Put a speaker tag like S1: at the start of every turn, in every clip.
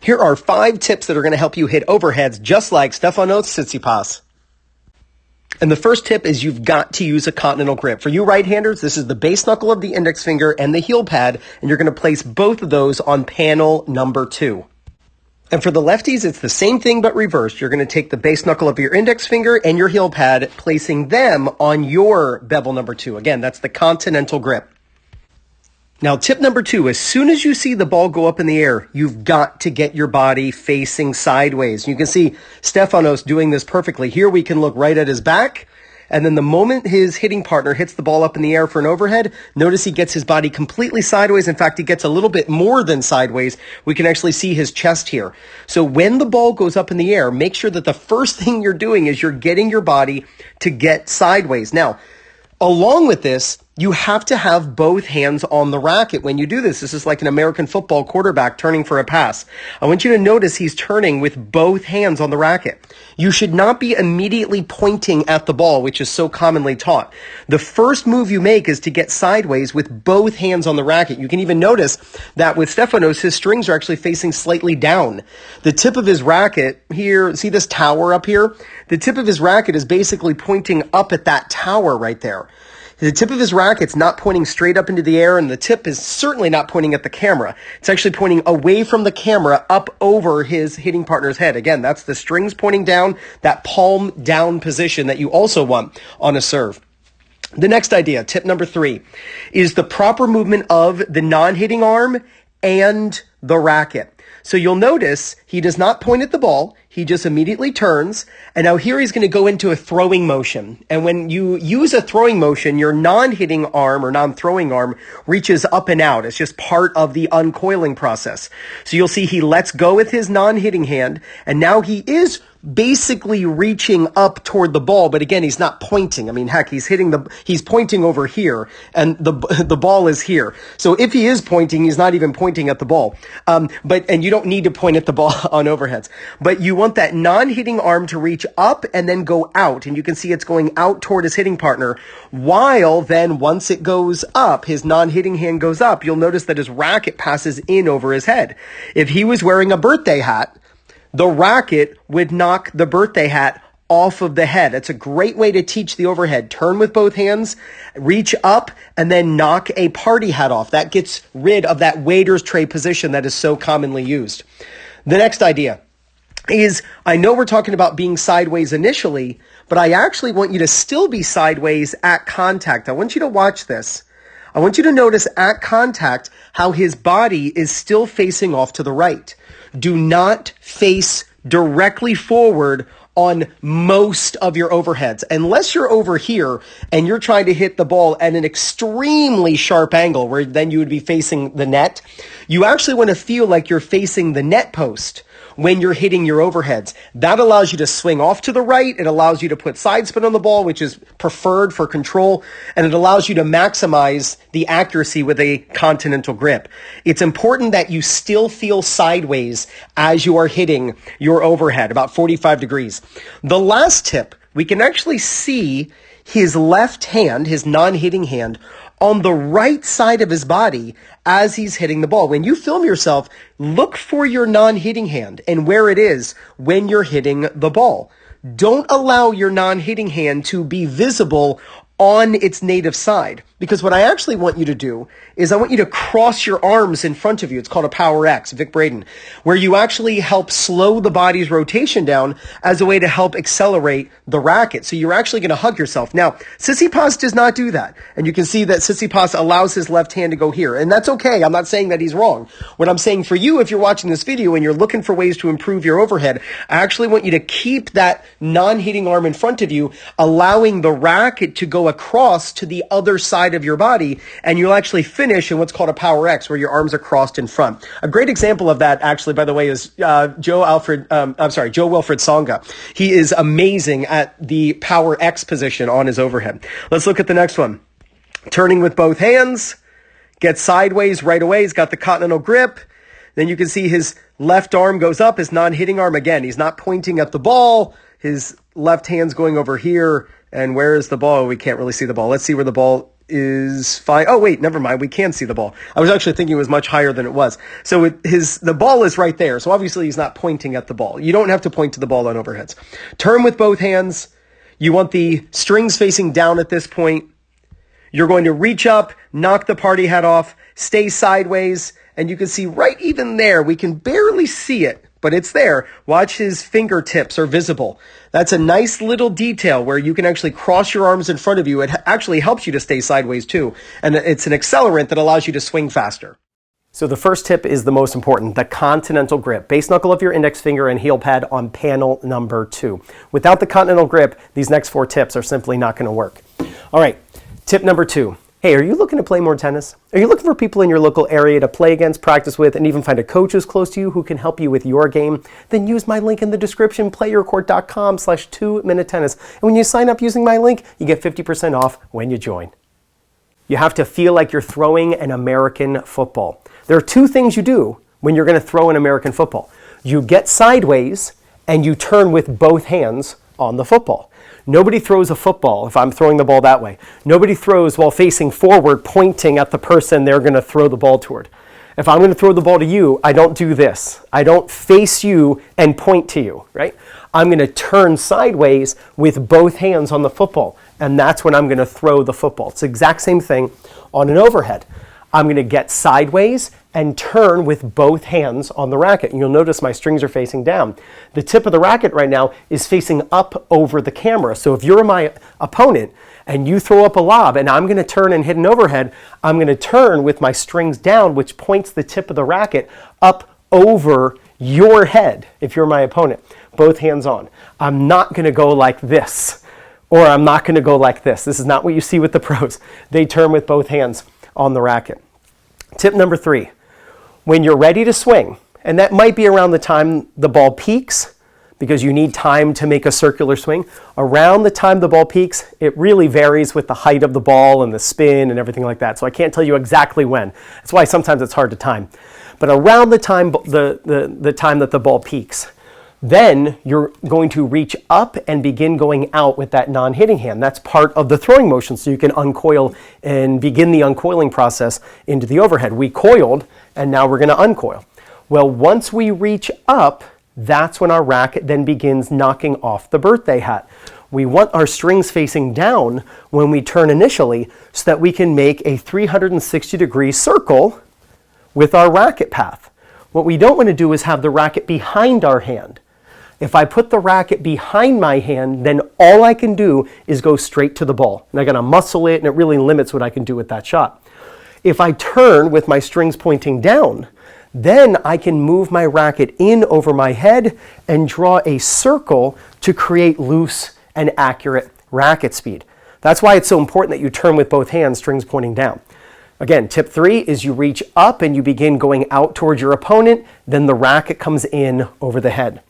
S1: Here are 5 tips that are going to help you hit overheads just like Stefanos Tsitsipas. And the first tip is you've got to use a Continental Grip. For you right-handers, this is the base knuckle of the index finger and the heel pad, and you're going to place both of those on panel number 2. And for the lefties, it's the same thing but reversed. You're going to take the base knuckle of your index finger and your heel pad, placing them on your bevel number 2. Again, that's the Continental Grip. Now, tip number 2, as soon as you see the ball go up in the air, you've got to get your body facing sideways. You can see Stefanos doing this perfectly. Here we can look right at his back, and then the moment his hitting partner hits the ball up in the air for an overhead, notice he gets his body completely sideways. In fact, he gets a little bit more than sideways. We can actually see his chest here. So when the ball goes up in the air, make sure that the first thing you're doing is you're getting your body to get sideways. Now, along with this, you have to have both hands on the racket when you do this. This is like an American football quarterback turning for a pass. I want you to notice he's turning with both hands on the racket. You should not be immediately pointing at the ball, which is so commonly taught. The first move you make is to get sideways with both hands on the racket. You can even notice that with Stefanos, his strings are actually facing slightly down. The tip of his racket here, see this tower up here? The tip of his racket is basically pointing up at that tower right there. The tip of his racket's not pointing straight up into the air, and the tip is certainly not pointing at the camera. It's actually pointing away from the camera up over his hitting partner's head. Again, that's the strings pointing down, that palm down position that you also want on a serve. The next idea, tip number 3, is the proper movement of the non-hitting arm and the racket. So you'll notice he does not point at the ball. He just immediately turns. And now here he's going to go into a throwing motion. And when you use a throwing motion, your non-hitting arm or non-throwing arm reaches up and out. It's just part of the uncoiling process. So you'll see he lets go with his non-hitting hand. And now he is basically reaching up toward the ball, but again, he's not pointing. I mean, heck, he's pointing over here, and the ball is here. So if he is pointing, he's not even pointing at the ball. And you don't need to point at the ball on overheads, but you want that non-hitting arm to reach up and then go out, and you can see it's going out toward his hitting partner, while then once it goes up, his non-hitting hand goes up, you'll notice that his racket passes in over his head. If he was wearing a birthday hat, the racket would knock the birthday hat off of the head. It's a great way to teach the overhead. Turn with both hands, reach up, and then knock a party hat off. That gets rid of that waiter's tray position that is so commonly used. The next idea is, I know we're talking about being sideways initially, but I actually want you to still be sideways at contact. I want you to watch this. I want you to notice at contact how his body is still facing off to the right. Do not face directly forward on most of your overheads. Unless you're over here and you're trying to hit the ball at an extremely sharp angle where then you would be facing the net, you actually want to feel like you're facing the net post when you're hitting your overheads. That allows you to swing off to the right. It allows you to put side spin on the ball, which is preferred for control, and it allows you to maximize the accuracy with a Continental Grip. It's important that you still feel sideways as you are hitting your overhead, about 45 degrees. The last tip, we can actually see his left hand, his non-hitting hand, on the right side of his body as he's hitting the ball. When you film yourself, look for your non-hitting hand and where it is when you're hitting the ball. Don't allow your non-hitting hand to be visible on its native side. Because what I actually want you to do is I want you to cross your arms in front of you. It's called a Power X, Vic Braden, where you actually help slow the body's rotation down as a way to help accelerate the racket. So you're actually going to hug yourself. Now, Tsitsipas does not do that. And you can see that Tsitsipas allows his left hand to go here. And that's okay. I'm not saying that he's wrong. What I'm saying for you, if you're watching this video and you're looking for ways to improve your overhead, I actually want you to keep that non-hitting arm in front of you, allowing the racket to go across to the other side of your body, and you'll actually finish in what's called a Power X, where your arms are crossed in front. A great example of that, actually, by the way, is Joe Wilfried Tsonga. He is amazing at the Power X position on his overhead. Let's look at the next one. Turning with both hands, get sideways right away. He's got the Continental Grip. Then you can see his left arm goes up, his non-hitting arm. Again, he's not pointing at the ball. His left hand's going over here. And where is the ball? We can't really see the ball. Let's see where the ball is fine. Oh, wait, never mind. We can see the ball. I was actually thinking it was much higher than it was. So the ball is right there. So obviously he's not pointing at the ball. You don't have to point to the ball on overheads. Turn with both hands. You want the strings facing down at this point. You're going to reach up, knock the party hat off, stay sideways, and you can see right even there, we can barely see it, but it's there. Watch his fingertips are visible. That's a nice little detail where you can actually cross your arms in front of you. It actually helps you to stay sideways too, and it's an accelerant that allows you to swing faster. So the first tip is the most important, the Continental Grip. Base knuckle of your index finger and heel pad on panel number 2. Without the Continental Grip, these next 4 tips are simply not going to work. All right. Tip number 2. Hey, are you looking to play more tennis? Are you looking for people in your local area to play against, practice with, and even find a coach who's close to you who can help you with your game? Then use my link in the description, playyourcourt.com/2minutetennis. And when you sign up using my link, you get 50% off when you join. You have to feel like you're throwing an American football. There are 2 things you do when you're going to throw an American football. You get sideways and you turn with both hands on the football. Nobody throws a football if I'm throwing the ball that way. Nobody throws while facing forward, pointing at the person they're going to throw the ball toward. If I'm going to throw the ball to you, I don't do this. I don't face you and point to you, right? I'm going to turn sideways with both hands on the football, and that's when I'm going to throw the football. It's the exact same thing on an overhead. I'm going to get sideways and turn with both hands on the racket. And you'll notice my strings are facing down. The tip of the racket right now is facing up over the camera. So if you're my opponent and you throw up a lob and I'm going to turn and hit an overhead, I'm going to turn with my strings down, which points the tip of the racket up over your head if you're my opponent. Both hands on. I'm not going to go like this, or I'm not going to go like this. This is not what you see with the pros. They turn with both hands on the racket. Tip number 3, when you're ready to swing, and that might be around the time the ball peaks, because you need time to make a circular swing. Around the time the ball peaks, it really varies with the height of the ball and the spin and everything like that. So I can't tell you exactly when. That's why sometimes it's hard to time. But around the time the time that the ball peaks, then you're going to reach up and begin going out with that non-hitting hand. That's part of the throwing motion, so you can uncoil and begin the uncoiling process into the overhead. We coiled, and now we're going to uncoil. Well, once we reach up, that's when our racket then begins knocking off the birthday hat. We want our strings facing down when we turn initially so that we can make a 360-degree circle with our racket path. What we don't want to do is have the racket behind our hand. If I put the racket behind my hand, then all I can do is go straight to the ball. And I got to muscle it, and it really limits what I can do with that shot. If I turn with my strings pointing down, then I can move my racket in over my head and draw a circle to create loose and accurate racket speed. That's why it's so important that you turn with both hands, strings pointing down. Again, tip 3 is you reach up and you begin going out towards your opponent, then the racket comes in over the head.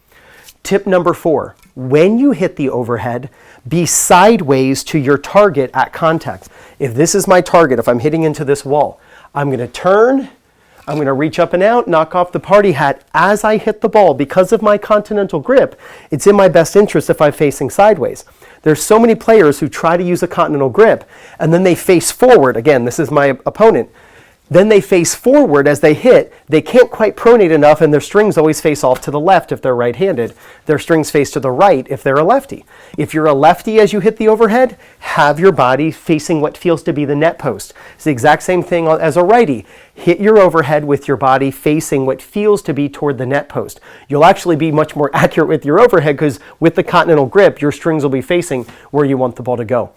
S1: Tip number 4, when you hit the overhead, be sideways to your target at contact. If this is my target, if I'm hitting into this wall, I'm going to turn, I'm going to reach up and out, knock off the party hat as I hit the ball. Because of my Continental Grip, it's in my best interest if I'm facing sideways. There's so many players who try to use a Continental Grip, and then they face forward. Again, this is my opponent. Then they face forward as they hit. They can't quite pronate enough, and their strings always face off to the left if they're right-handed. Their strings face to the right if they're a lefty. If you're a lefty as you hit the overhead, have your body facing what feels to be the net post. It's the exact same thing as a righty. Hit your overhead with your body facing what feels to be toward the net post. You'll actually be much more accurate with your overhead because with the Continental Grip, your strings will be facing where you want the ball to go.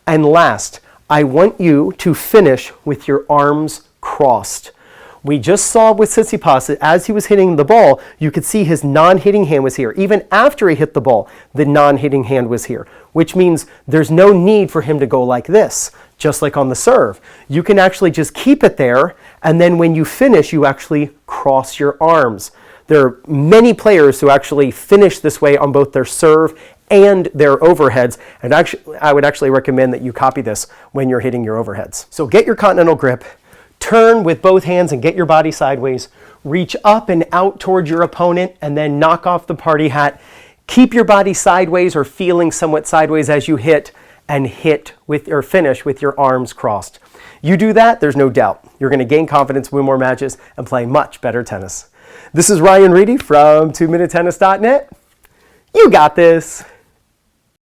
S1: And last, I want you to finish with your arms crossed. We just saw with Tsitsipas that as he was hitting the ball, you could see his non-hitting hand was here. Even after he hit the ball, the non-hitting hand was here, which means there's no need for him to go like this, just like on the serve. You can actually just keep it there, and then when you finish, you actually cross your arms. There are many players who actually finish this way on both their serve and their overheads, and actually, I would actually recommend that you copy this when you're hitting your overheads. So get your Continental Grip, turn with both hands and get your body sideways, reach up and out towards your opponent, and then knock off the party hat. Keep your body sideways or feeling somewhat sideways as you hit, and hit with or finish with your arms crossed. You do that, there's no doubt you're going to gain confidence, win more matches, and play much better tennis. This is Ryan Reedy from 2minutetennis.net. You got this.